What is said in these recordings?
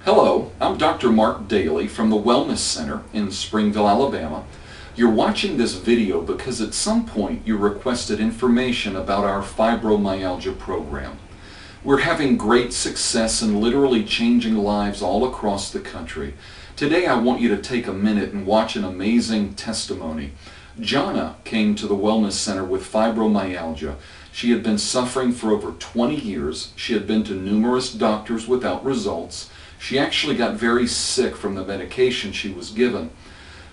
Hello, I'm Dr. Mark Dailey from the Wellness Center in Springville, Alabama. You're watching this video because at some point you requested information about our fibromyalgia program. We're having great success and literally changing lives all across the country. Today I want you to take a minute and watch an amazing testimony. Jana came to the Wellness Center with fibromyalgia. She had been suffering for over 20 years. She had been to numerous doctors without results. She actually got very sick from the medication she was given.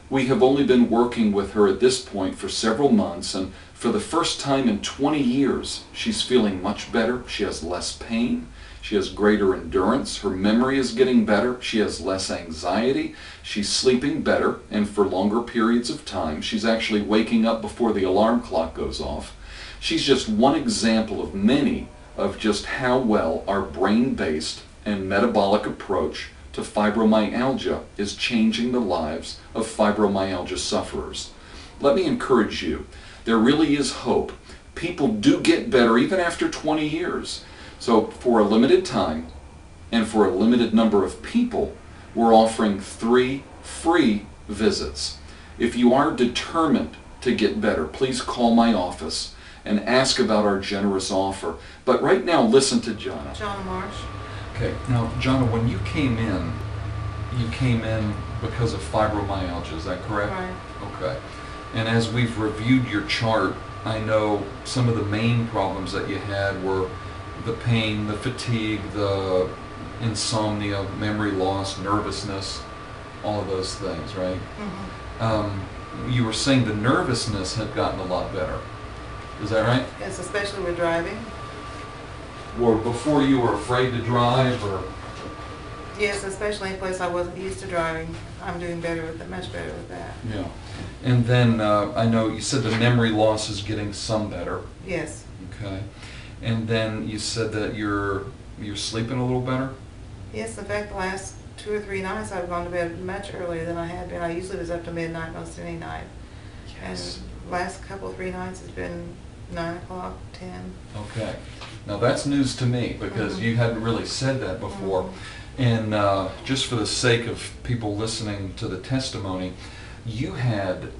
We have only been working with her at this point for several months, and for the first time in 20 years, she's feeling much better. She has less pain. She has greater endurance. Her memory is getting better. She has less anxiety. She's sleeping better and for longer periods of time. She's actually waking up before the alarm clock goes off. She's just one example of many of just how well our brain-based and metabolic approach to fibromyalgia is changing the lives of fibromyalgia sufferers. Let me encourage you, there really is hope. People do get better even after 20 years. So for a limited time and for a limited number of people, we're offering 3 free visits. If you are determined to get better, please call my office and ask about our generous offer. But right now, listen to Jana. Jana Marsh. Okay, now Jana, when you came in because of fibromyalgia, is that correct? Right. Okay. And as we've reviewed your chart, I know some of the main problems that you had were the pain, the fatigue, the insomnia, memory loss, nervousness, all of those things, right? Mm-hmm. You were saying the nervousness had gotten a lot better. Is that right? Yes, especially with driving. Or before you were afraid to drive, or? Yes, especially in a place I wasn't used to driving. I'm doing better with it, much better with that. Yeah. And then I know you said the memory loss is getting some better. Yes. Okay. And then you said that you're sleeping a little better? Yes, in fact, the last 2 or 3 nights I've gone to bed much earlier than I had been. I usually was up to midnight most any night. Yes. And last couple of 3 nights it's been 9 o'clock, 10. Okay. Now that's news to me because you hadn't really said that before. And just for the sake of people listening to the testimony, you had,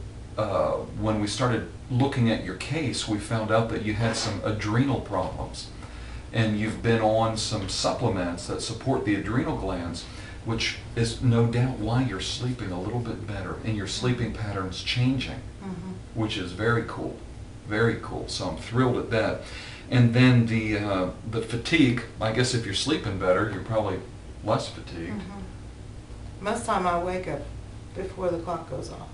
when we started looking at your case, we found out that you had some adrenal problems. And you've been on some supplements that support the adrenal glands, which is no doubt why you're sleeping a little bit better and your sleeping pattern's changing, which is very cool. Very cool. So I'm thrilled at that. And then the fatigue, I guess if you're sleeping better, you're probably less fatigued. Most of the time I wake up before the clock goes off.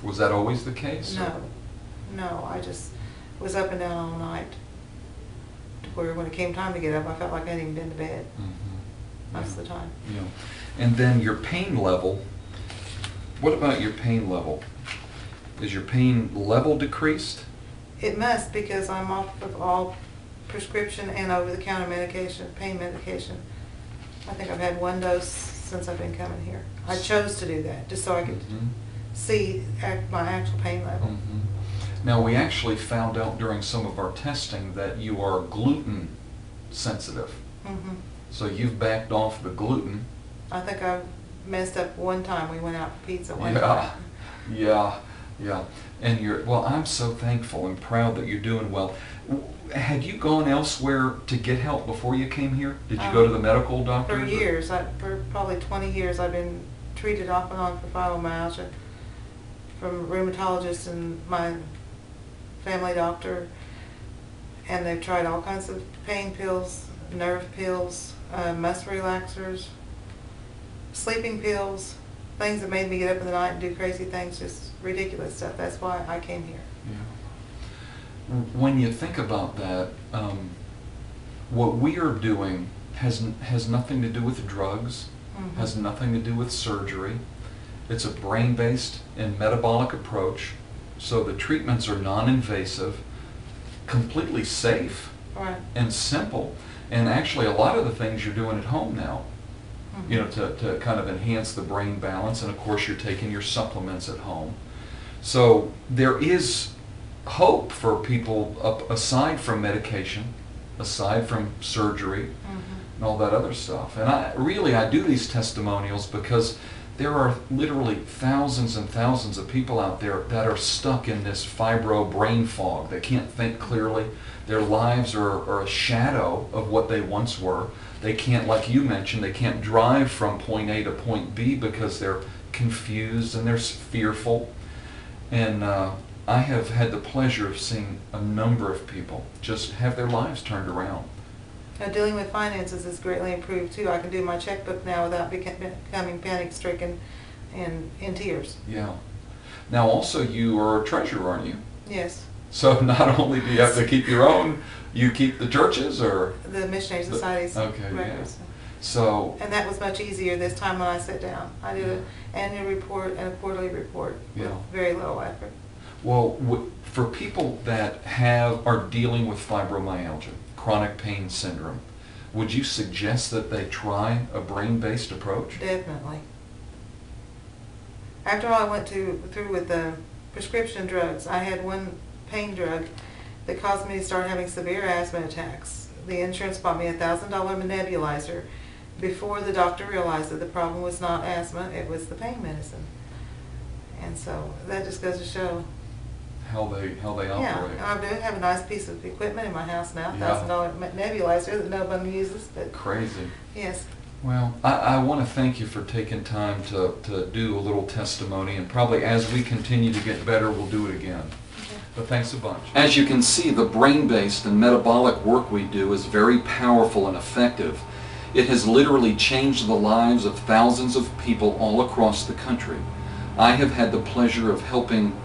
Was that always the case? No. No, I just was up and down all night. To where when it came time to get up, I felt like I hadn't even been to bed most of the time. Yeah. And then your pain level, what about your pain level? Is your pain level decreased? It must, because I'm off of all prescription and over-the-counter medication, pain medication. I think I've had 1 dose since I've been coming here. I chose to do that just so I could see my actual pain level. Now we actually found out during some of our testing that you are gluten sensitive. So you've backed off the gluten. I think I messed up one time. We went out for pizza one time. Yeah. And well, I'm so thankful and proud that you're doing well. Had you gone elsewhere to get help before you came here? Did you go to the medical doctor? For years, for probably 20 years, I've been treated off and on for fibromyalgia from rheumatologists and my family doctor, and they've tried all kinds of pain pills, nerve pills, muscle relaxers, sleeping pills, things that made me get up in the night and do crazy things, just ridiculous stuff. That's why I came here. Yeah. When you think about that, what we are doing has nothing to do with drugs, has nothing to do with surgery. It's a brain-based and metabolic approach, so the treatments are non-invasive, completely safe, and simple. And actually a lot of the things you're doing at home now, you know, to kind of enhance the brain balance, and of course you're taking your supplements at home. So there is hope for people aside from medication aside from surgery and all that other stuff. And I do these testimonials because there are literally thousands and thousands of people out there that are stuck in this fibro brain fog. They can't think clearly. Their lives are a shadow of what they once were. They can't, like you mentioned, they can't drive from point A to point B because they're confused and they're fearful. And I have had the pleasure of seeing a number of people just have their lives turned around. Now, dealing with finances is greatly improved too. I can do my checkbook now without becoming panic-stricken and in tears. Yeah. Now also you are a treasurer, aren't you? Yes. So not only do you have to keep your own, you keep the churches or? The Missionary Society's records. Yeah. So. And that was much easier this time when I sat down. I did an annual report and a quarterly report with very little effort. Well, for people that are dealing with fibromyalgia, chronic pain syndrome, would you suggest that they try a brain-based approach? Definitely. After I went through with the prescription drugs, I had one pain drug that caused me to start having severe asthma attacks. The insurance bought me a $1,000 nebulizer before the doctor realized that the problem was not asthma, it was the pain medicine. And so that just goes to show how they operate. Yeah, I do have a nice piece of equipment in my house now, $1,000 nebulizer that nobody uses. But crazy. Yes. Well, I want to thank you for taking time to do a little testimony, and probably as we continue to get better, we'll do it again. Okay. But thanks a bunch. As you can see, the brain-based and metabolic work we do is very powerful and effective. It has literally changed the lives of thousands of people all across the country. I have had the pleasure of helping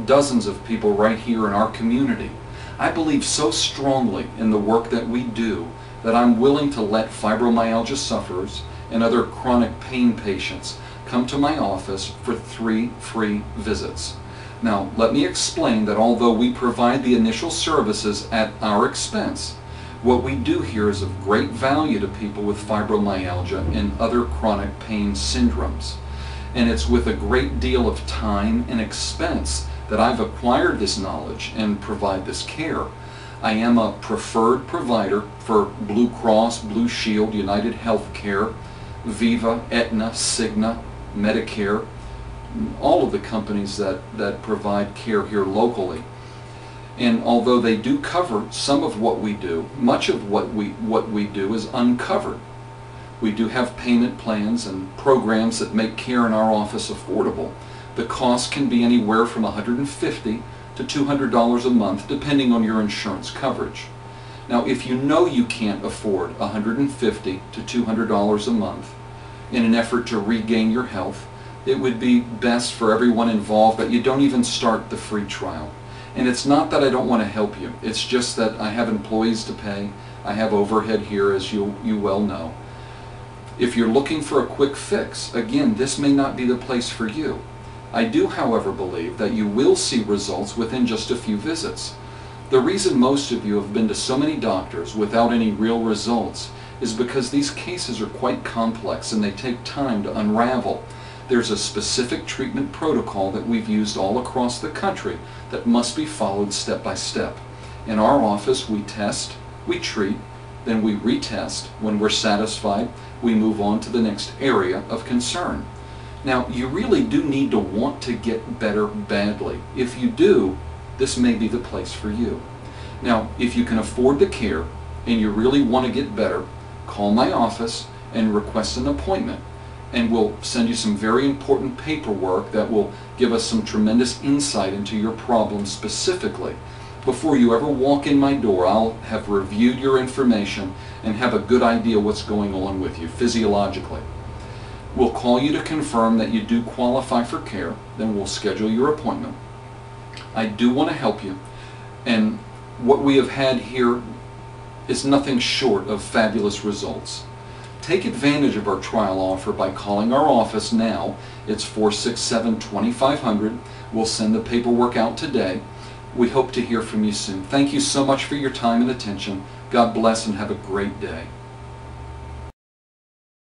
dozens of people right here in our community. I believe so strongly in the work that we do that I'm willing to let fibromyalgia sufferers and other chronic pain patients come to my office for 3 free visits. Now, let me explain that although we provide the initial services at our expense, what we do here is of great value to people with fibromyalgia and other chronic pain syndromes. And it's with a great deal of time and expense that I've acquired this knowledge and provide this care. I am a preferred provider for Blue Cross, Blue Shield, United Healthcare, Viva, Aetna, Cigna, Medicare, all of the companies that provide care here locally. And although they do cover some of what we do, much of what we do is uncovered. We do have payment plans and programs that make care in our office affordable. The cost can be anywhere from $150 to $200 a month, depending on your insurance coverage. Now, if you know you can't afford $150 to $200 a month in an effort to regain your health, it would be best for everyone involved that you don't even start the free trial. And it's not that I don't want to help you. It's just that I have employees to pay. I have overhead here, as you well know. If you're looking for a quick fix, again, this may not be the place for you. I do, however, believe that you will see results within just a few visits. The reason most of you have been to so many doctors without any real results is because these cases are quite complex and they take time to unravel. There's a specific treatment protocol that we've used all across the country that must be followed step by step. In our office, we test, we treat, then we retest. When we're satisfied, we move on to the next area of concern. Now, you really do need to want to get better badly. If you do, this may be the place for you. Now, if you can afford the care and you really want to get better, call my office and request an appointment. And we'll send you some very important paperwork that will give us some tremendous insight into your problem specifically. Before you ever walk in my door, I'll have reviewed your information and have a good idea what's going on with you physiologically. We'll call you to confirm that you do qualify for care, then we'll schedule your appointment. I do want to help you, and what we have had here is nothing short of fabulous results. Take advantage of our trial offer by calling our office now. It's 467-2500. We'll send the paperwork out today. We hope to hear from you soon. Thank you so much for your time and attention. God bless and have a great day.